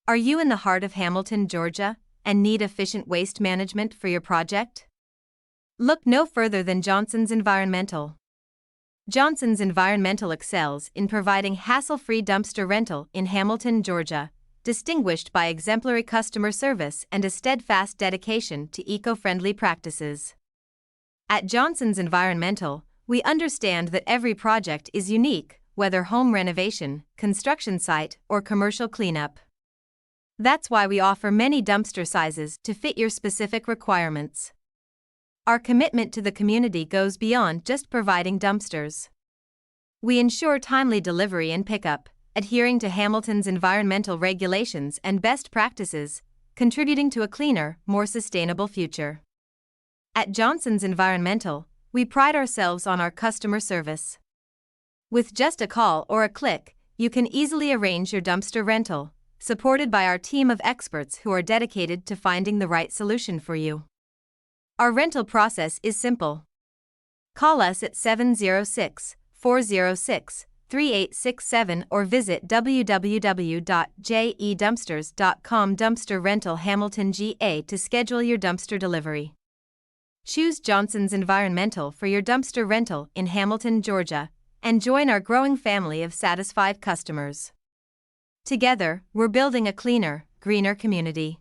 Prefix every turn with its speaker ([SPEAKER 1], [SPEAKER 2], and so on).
[SPEAKER 1] Are you in the heart of Hamilton, Georgia, and need efficient waste management for your project? Look no further than Johnson's Environmental. Johnson's Environmental excels in providing hassle-free dumpster rental in Hamilton, Georgia, distinguished by exemplary customer service and a steadfast dedication to eco-friendly practices. At Johnson's Environmental, we understand that every project is unique, whether home renovation, construction site, or commercial cleanup. That's why we offer many dumpster sizes to fit your specific requirements. Our commitment to the community goes beyond just providing dumpsters. We ensure timely delivery and pickup, adhering to Hamilton's environmental regulations and best practices, contributing to a cleaner, more sustainable future. At Johnson's Environmental, we pride ourselves on our customer service. With just a call or a click, you can easily arrange your dumpster rental, supported by our team of experts who are dedicated to finding the right solution for you. Our rental process is simple. Call us at 706-406-3867 or visit www.jedumpsters.com Dumpster Rental Hamilton GA to schedule your dumpster delivery. Choose Johnson's Environmental for your dumpster rental in Hamilton, Georgia, and join our growing family of satisfied customers. Together, we're building a cleaner, greener community.